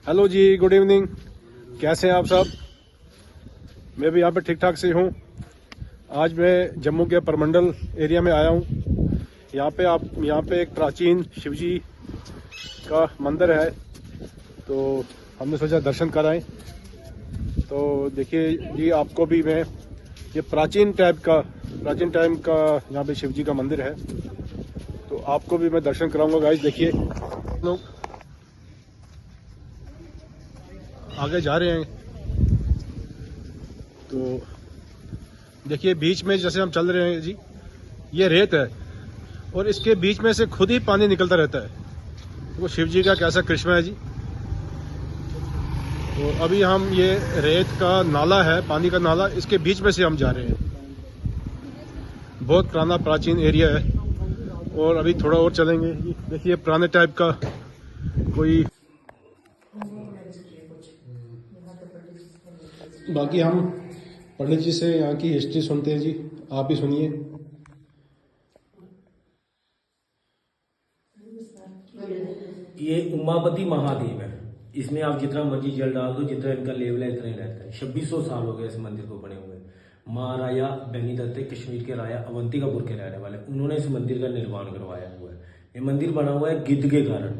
Hello जी, good evening. कैसे हैं आप सब? मैं भी यहाँ पे ठीक ठाक से हूँ। आज मैं जम्मू के परमंडल एरिया में आया हूँ। यहाँ पे एक प्राचीन शिवजी का मंदिर है, तो हमने सोचा दर्शन कराएं। तो देखिए जी, आपको भी मैं ये प्राचीन टाइम का यहाँ पे शिवजी का मंदिर है, तो आपको भी मैं दर्शन कराऊंगा। गाइस देखिए, लोग आगे जा रहे हैं। तो देखिए, बीच में जैसे हम चल रहे हैं जी, ये रेत है और इसके बीच में से खुद ही पानी निकलता रहता है। वो शिव जी का कैसा करिश्मा है जी। तो अभी हम ये रेत का नाला है, पानी का नाला, इसके बीच में से हम जा रहे हैं। बहुत पुराना प्राचीन एरिया है और अभी थोड़ा और चलेंगे। देखिए पुराने टाइप का कोई, बाकी हम पंडित जी से यहाँ की हिस्ट्री सुनते हैं जी। आप ही सुनिए। ये उमापति महादेव है। इसमें आप जितना मर्जी जल डाल दो, जितना इनका लेवल है इतना ही रहता है। 2600 साल हो गए इस मंदिर को बने हुए। महाराजा बेनी दत्त कश्मीर के राजा अवंतिकापुर के रहने वाले, उन्होंने इस मंदिर का निर्माण करवाया हुआ है। ये मंदिर बना हुआ है गिद्ध के कारण।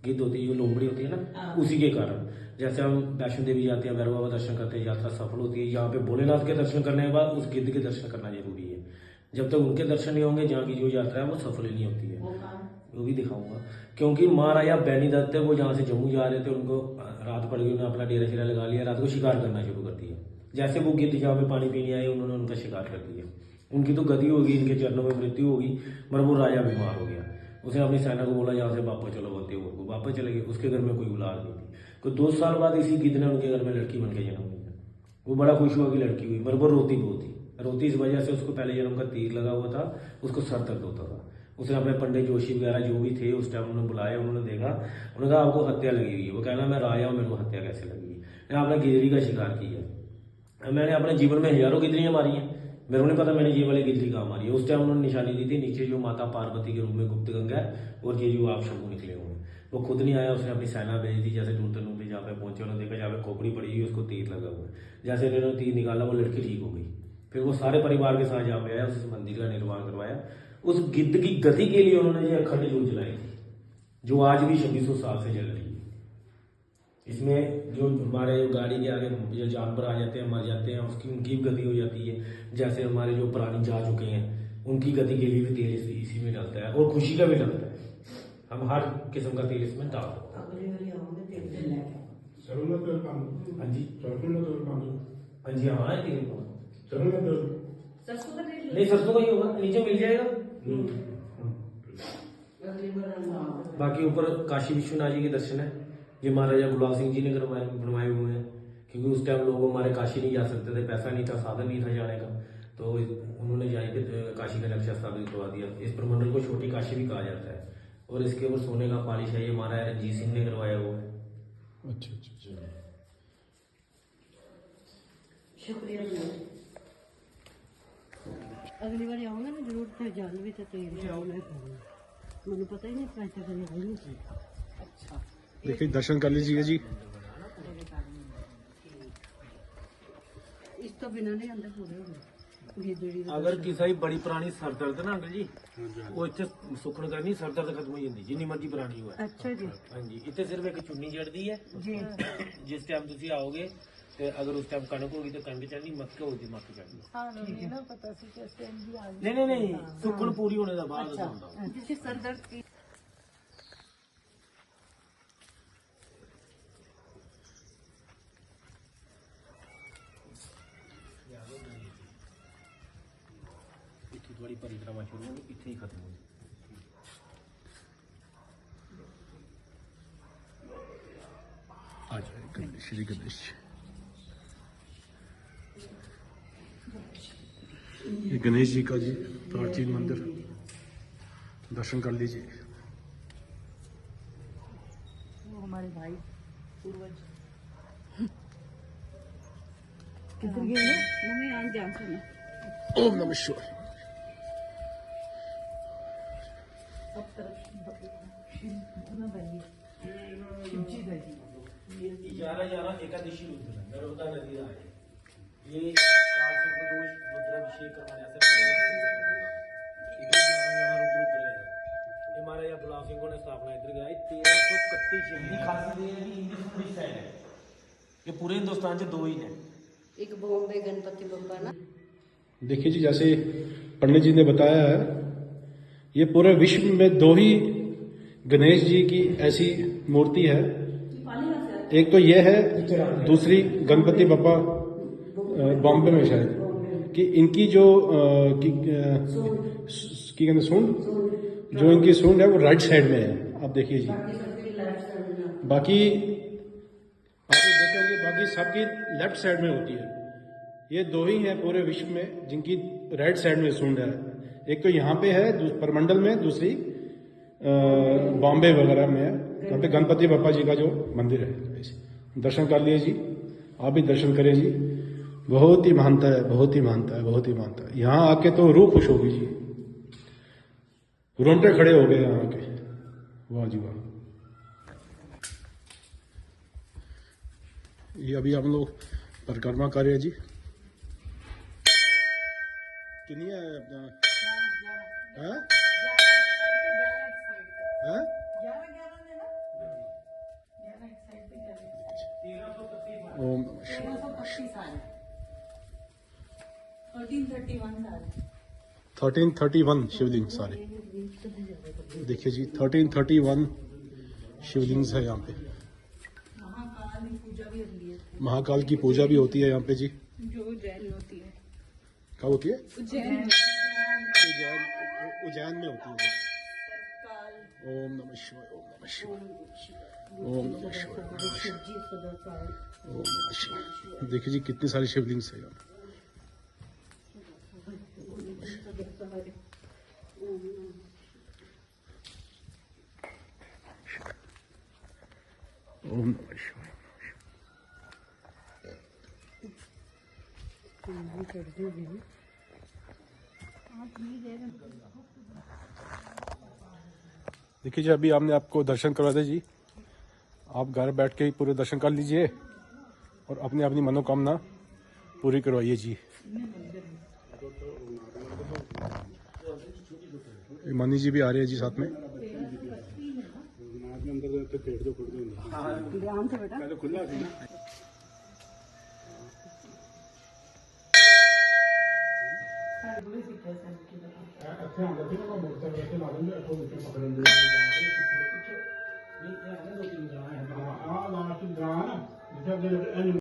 गिद्ध होती है, जो लोमड़ी होती है ना, उसी के कारण। जैसे हम वैष्णो देवी जाते हैं, भैरव बाबा दर्शन करते हैं, यात्रा सफल होती है। यहाँ पे भोलेनाथ के दर्शन करने के बाद उस गिद्ध के दर्शन करना जरूरी है। जब तक उनके दर्शन नहीं होंगे, जहाँ की जो यात्रा है वो सफल ही नहीं होती है। वो भी दिखाऊंगा। क्योंकि महाराजा बेनी दत्त है, वो जहाँ से जम्मू जा रहे थे, उनको रात पड़ गई, उन्होंने अपना डेरा शेरा लगा लिया, रात को शिकार करना शुरू कर दिया। जैसे वो गिद्ध जहाँ पे पानी पीने आए, उन्होंने उनका शिकार कर दिया। उनकी तो गति होगी, इनके चरणों में मृत्यु होगी, मगर वो राजा बीमार हो गया। उसने अपनी सेना को बोला, यहाँ से वापस चलो अवंतीपुर को। वापस चले गए। उसके घर में कोई औलाद नहीं थी। कोई 2 साल बाद इसी गिद्ध ने उनके घर में लड़की बन के जन्म लिया। वो बड़ा खुश हुआ कि लड़की हुई, मगर वो रोती बहुत थी। रोती इस वजह से, उसको पहले जन्म का तीर लगा हुआ था, उसको सर दर्द होता था। उसने अपने पंडित जोशी वगैरह जो भी थे उस टाइम उन्होंने बुलाया, उन्होंने देखा, उन्होंने कहा आपको हत्या लगी हुई है। वो कहना मैं राजा हूं, मेरे को हत्या कैसे लगी है? आपने गिदड़ी का शिकार किया। मैंने अपने जीवन में हजारों गिदड़ियां मारी हैं, मेरे को नहीं पता मैंने ये वाली गिदड़ी कहाँ मारी है। उस टाइम उन्होंने निशानी दी थी, नीचे जो माता पार्वती के रूप में गुप्त गंगा है और ये जो आप शंभू निकले हुए हैं। वो खुद नहीं आया, उसने अपनी सेना भेज दी। जैसे ढूंढते ढूंढते जहाँ पे पहुंचे, उन्होंने देखा जहाँ पे खोपड़ी पड़ी हुई, उसको तीर लगा हुआ है। जैसे उन्होंने तीर निकाला, वो लड़की ठीक हो गई। फिर वो सारे परिवार के साथ जहाँ पे आया, उस मंदिर का निर्माण करवाया। उस गिद्ध की गति के लिए उन्होंने ये अखंड ज्योत जलाई थी, जो आज भी 2600 साल से जल रही है। इसमें जो हमारे गाड़ी के आगे जो जानवर आ जाते हैं, मर जाते हैं, उसकी उनकी भी गति हो जाती है। जैसे हमारे जो प्राणी जा चुके हैं, उनकी गति के लिए भी तेल इसी में डलता है, और खुशी का भी डलता है। हम हर किस्म का तेल इसमें डालते हैं। हाँ जी, हाँ जी, हाँ है तेल। नहीं, सरसों का ही होगा, नीचे मिल जाएगा। बाकी ऊपर काशी विश्वनाथ जी के दर्शन है, ये महाराजा गुलाब सिंह जी ने बनवाए हुए हैं। क्योंकि उस टाइम लोग हमारे काशी नहीं जा सकते थे, पैसा नहीं था, साधन नहीं था जाने का, तो उन्होंने जाके काशी का नक्शा स्थापित करवा दिया। इस प्रमंडल को छोटी काशी भी कहा जाता है। और इसके ऊपर सोने का पालिश है, ये महाराजा रणजीत सिंह ने करवाया हुआ है। अच्छा अच्छा अच्छा, शुक्रिया। अगली बार आऊंगा ना जरूर, पहचान भी तो तेल मुझे पता ही नहीं पैसे करने। अच्छा, देखिए दर्शन कर लीजिए जी। इस तो बिना नहीं अंदर पूरे हो गए। अगर किसी बड़ी पुरानी सर दर्द ना अंकल जी, वो इतने सुखन करनी, सर दर्द खत्म हो जाती जिन्नी मर्जी पुरानी हुआ। अच्छा जी। हाँ जी, इतने सिर्फ एक चुन्नी चढ़ती है जी। जिस टाइम तुम आओगे, तो अगर उस टाइम कणक होगी तो कणक चढ़नी, मक्के होगी मक्क चढ़नी। नहीं नहीं नहीं, सुखन पूरी होने का बाद होता। जिसे सर दर्द की बड़ी परिक्रमा शुरू होगी, इतने ही खत्म होगी। आ जाए श्री गणेश। ये गणेश जी का जी प्राचीन मंदिर, दर्शन कर लीजिए। वो हमारे भाई पूर्वज किधर गए ना, मम्मी आज जान सुना। ओम नमः शिवाय। सब तरफ शिव जी गई। 11 एकादशी रुद्र नर्मदा नदी आहे ये काल सर्पदोष रुद्राभिषेक करण्यासाठी ये महाराज गुलाब सिंह ने स्थापना इधर कराई 1331 हिंदी खासियत ये है कि इंग्लिश थोड़ी साइड है ये पूरे हिंदुस्तान से 2 ही है एक बॉम्बे गणपति बप्पा ना। देखिए जी, जैसे पंडित जी ने बताया है, ये पूरे विश्व में 2 ही गणेश जी की ऐसी मूर्ति है। एक तो ये है, दूसरी गणपति बप्पा बॉम्बे में शायद, कि इनकी जो की कहते सूंड, जो इनकी सूंड है वो राइट साइड में है। आप देखिए जी, बाकी आप देखोगे बाकी सबकी लेफ्ट साइड में होती है। ये 2 ही हैं पूरे विश्व में जिनकी राइट साइड में सूंड है। एक तो यहाँ पे है परमंडल में, दूसरी बॉम्बे वगैरह में है। यहाँ पे गणपति बप्पा जी का जो मंदिर है, दर्शन कर लिए जी, आप भी दर्शन करें जी। बहुत ही मानता है, बहुत ही मानता है, बहुत ही मानता है। यहाँ आके तो रूह खुश होगी जी, रोंगटे खड़े हो गए यहाँ आके। वाह जी वाह। ये अभी हम लोग परिक्रमा कर रहे हैं जी। कितनी है अपना? हाँ? हाँ? ओम 1331 शिवलिंग सारे। देखिए जी, 1331 शिवलिंग है यहाँ पे। महाकाल की पूजा भी होती है यहाँ पे जी। जो उज्जैन होती है। कब होती है? उज्जैन उज्जैन में होती है। ओम नमः शिवाय, ओम नमः शिवाय, ओम नमः शिवाय, ओम नमः शिवाय। देखिए जी, कितनी सारी शिवलिंग है यहाँ। ओम नमः शिवाय। देखिए जी, अभी हमने आपको दर्शन करवा दिया जी। आप घर बैठ के ही पूरे दर्शन कर लीजिए और अपनी अपनी मनोकामना पूरी करवाइए जी। मनी जी भी आ रहे हैं जी साथ में।